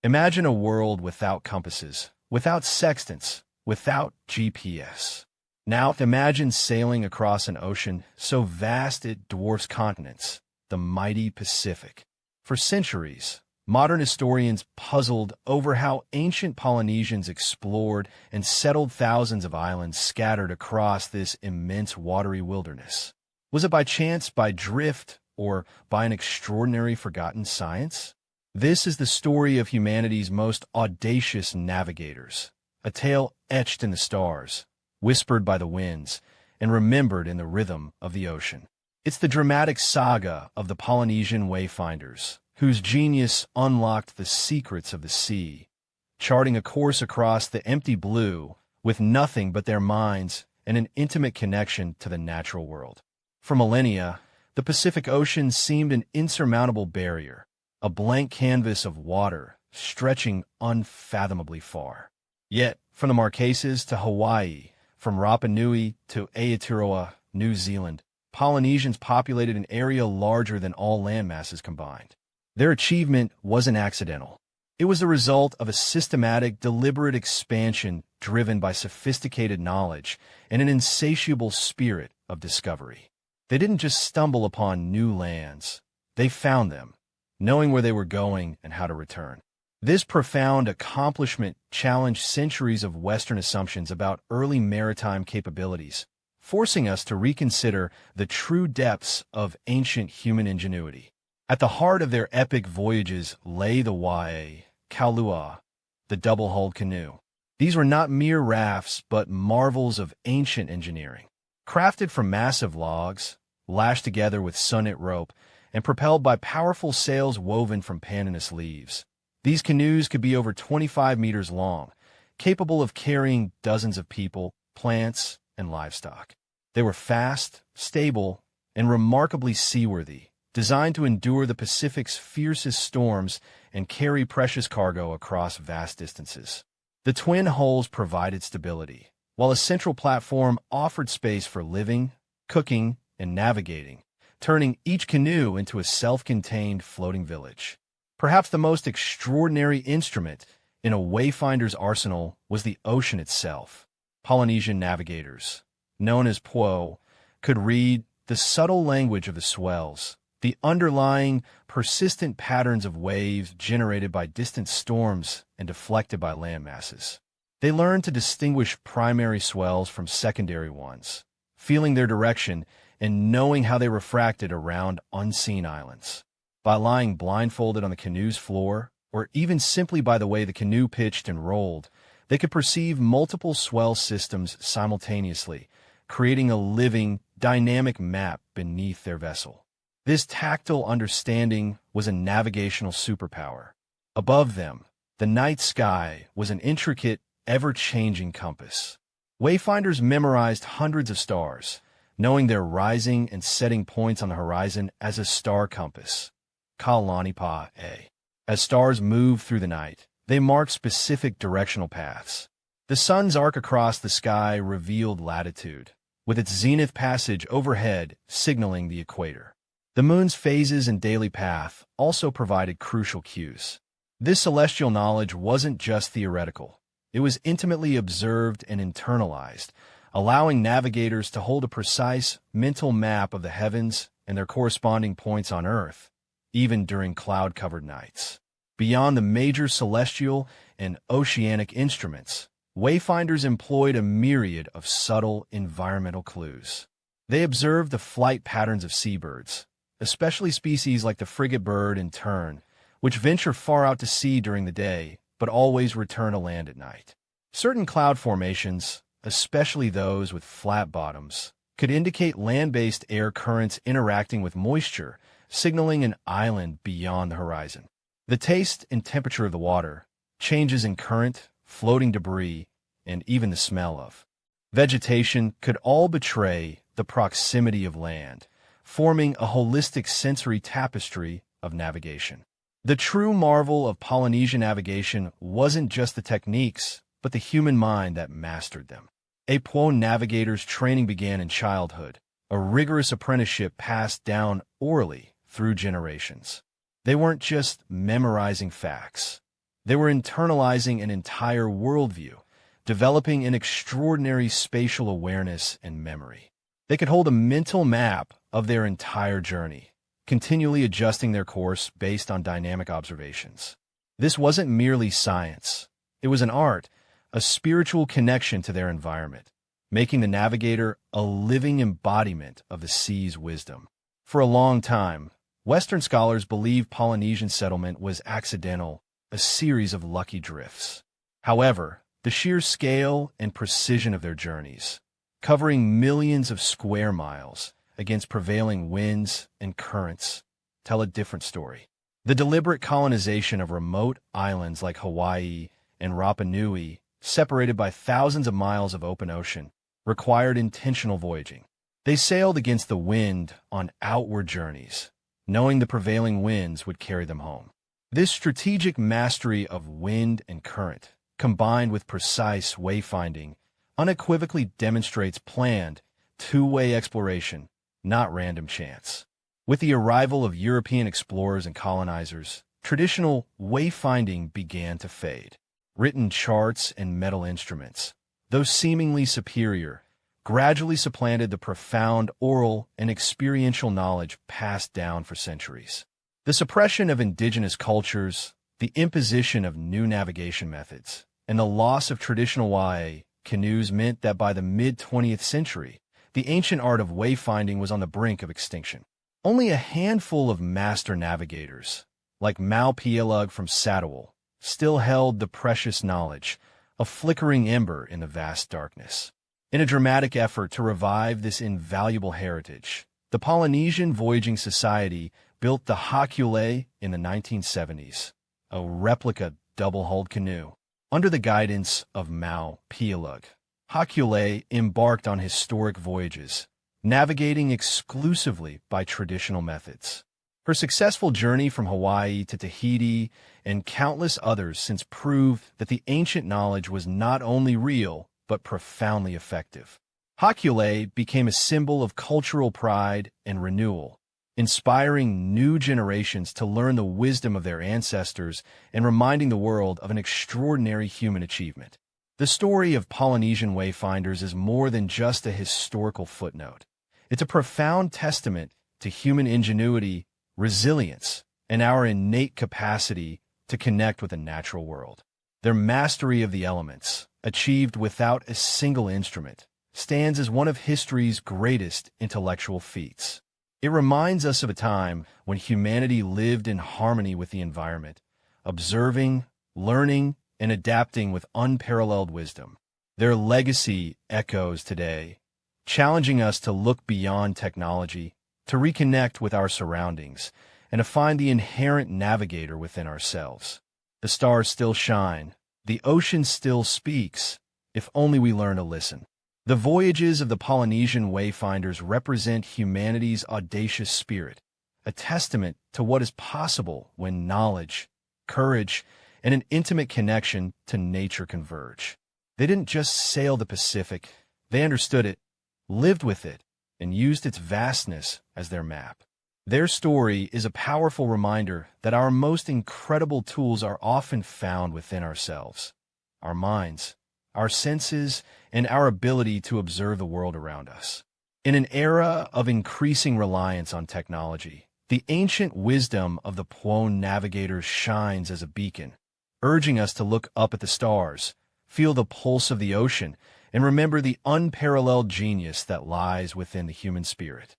Imagine a world without compasses, without sextants, without GPS. Now imagine sailing across an ocean so vast it dwarfs continents, the mighty Pacific. For centuries, modern historians puzzled over how ancient Polynesians explored and settled thousands of islands scattered across this immense watery wilderness. Was it by chance, by drift, or by an extraordinary forgotten science? This is the story of humanity's most audacious navigators, a tale etched in the stars, whispered by the winds, and remembered in the rhythm of the ocean. It's the dramatic saga of the Polynesian Wayfinders, whose genius unlocked the secrets of the sea, charting a course across the empty blue with nothing but their minds and an intimate connection to the natural world. For millennia, the Pacific Ocean seemed an insurmountable barrier, a blank canvas of water stretching unfathomably far. Yet, from the Marquesas to Hawaii, from Rapa Nui to Aotearoa, New Zealand, Polynesians populated an area larger than all landmasses combined. Their achievement wasn't accidental. It was the result of a systematic, deliberate expansion driven by sophisticated knowledge and an insatiable spirit of discovery. They didn't just stumble upon new lands. They found them, knowing where they were going and how to return. This profound accomplishment challenged centuries of Western assumptions about early maritime capabilities, forcing us to reconsider the true depths of ancient human ingenuity. At the heart of their epic voyages lay the Hokule'a, the double-hulled canoe. These were not mere rafts, but marvels of ancient engineering. Crafted from massive logs, lashed together with sun-knit rope, and propelled by powerful sails woven from pandanus leaves. These canoes could be over 25 meters long, capable of carrying dozens of people, plants, and livestock. They were fast, stable, and remarkably seaworthy, designed to endure the Pacific's fiercest storms and carry precious cargo across vast distances. The twin hulls provided stability, while a central platform offered space for living, cooking, and navigating, turning each canoe into a self-contained floating village. Perhaps the most extraordinary instrument in a wayfinder's arsenal was the ocean itself. Polynesian navigators, known as po, could read the subtle language of the swells, the underlying, persistent patterns of waves generated by distant storms and deflected by land masses. They learned to distinguish primary swells from secondary ones, feeling their direction and knowing how they refracted around unseen islands. By lying blindfolded on the canoe's floor, or even simply by the way the canoe pitched and rolled, they could perceive multiple swell systems simultaneously, creating a living, dynamic map beneath their vessel. This tactile understanding was a navigational superpower. Above them, the night sky was an intricate, ever-changing compass. Wayfinders memorized hundreds of stars, knowing their rising and setting points on the horizon as a star compass. Kalanipa-a. As stars moved through the night, they marked specific directional paths. The sun's arc across the sky revealed latitude, with its zenith passage overhead signaling the equator. The moon's phases and daily path also provided crucial cues. This celestial knowledge wasn't just theoretical. It was intimately observed and internalized, allowing navigators to hold a precise mental map of the heavens and their corresponding points on Earth, even during cloud-covered nights. Beyond the major celestial and oceanic instruments, wayfinders employed a myriad of subtle environmental clues. They observed the flight patterns of seabirds, especially species like the frigate bird and tern, which venture far out to sea during the day but always return to land at night. Certain cloud formations, especially those with flat bottoms, could indicate land-based air currents interacting with moisture, signaling an island beyond the horizon. The taste and temperature of the water, changes in current, floating debris, and even the smell of vegetation could all betray the proximity of land, forming a holistic sensory tapestry of navigation. The true marvel of Polynesian navigation wasn't just the techniques, but the human mind that mastered them. A Po navigator's training began in childhood, a rigorous apprenticeship passed down orally through generations. They weren't just memorizing facts. They were internalizing an entire worldview, developing an extraordinary spatial awareness and memory. They could hold a mental map of their entire journey, continually adjusting their course based on dynamic observations. This wasn't merely science. It was an art, a spiritual connection to their environment, making the navigator a living embodiment of the sea's wisdom. For a long time, Western scholars believed Polynesian settlement was accidental, a series of lucky drifts. However, the sheer scale and precision of their journeys, covering millions of square miles against prevailing winds and currents, tell a different story. The deliberate colonization of remote islands like Hawaii and Rapa Nui, separated by thousands of miles of open ocean, required intentional voyaging. They sailed against the wind on outward journeys, knowing the prevailing winds would carry them home. This strategic mastery of wind and current, combined with precise wayfinding, unequivocally demonstrates planned, two-way exploration, not random chance. With the arrival of European explorers and colonizers, traditional wayfinding began to fade. Written charts and metal instruments, though seemingly superior, gradually supplanted the profound oral and experiential knowledge passed down for centuries. The suppression of indigenous cultures, the imposition of new navigation methods, and the loss of traditional canoes meant that by the mid-20th century, the ancient art of wayfinding was on the brink of extinction. Only a handful of master navigators, like Polynesian from Satawal, still held the precious knowledge, a flickering ember in the vast darkness. In a dramatic effort to revive this invaluable heritage, the Polynesian Voyaging Society built the Hokule'a in the 1970s, a replica double-hulled canoe. Under the guidance of Polynesian, Hokule'a embarked on historic voyages, navigating exclusively by traditional methods. Her successful journey from Hawaii to Tahiti and countless others since proved that the ancient knowledge was not only real, but profoundly effective. Hokule'a became a symbol of cultural pride and renewal, inspiring new generations to learn the wisdom of their ancestors and reminding the world of an extraordinary human achievement. The story of Polynesian Wayfinders is more than just a historical footnote. It's a profound testament to human ingenuity, resilience, and our innate capacity to connect with the natural world. Their mastery of the elements, achieved without a single instrument, stands as one of history's greatest intellectual feats. It reminds us of a time when humanity lived in harmony with the environment, observing, learning, and adapting with unparalleled wisdom. Their legacy echoes today, challenging us to look beyond technology, to reconnect with our surroundings, and to find the inherent navigator within ourselves. The stars still shine, the ocean still speaks, if only we learn to listen. The voyages of the Polynesian Wayfinders represent humanity's audacious spirit, a testament to what is possible when knowledge, courage, and an intimate connection to nature converge. They didn't just sail the Pacific, they understood it, lived with it, and used its vastness as their map. Their story is a powerful reminder that our most incredible tools are often found within ourselves, our minds, our senses, and our ability to observe the world around us. In an era of increasing reliance on technology, the ancient wisdom of the Polynesian navigators shines as a beacon, urging us to look up at the stars, feel the pulse of the ocean, and remember the unparalleled genius that lies within the human spirit.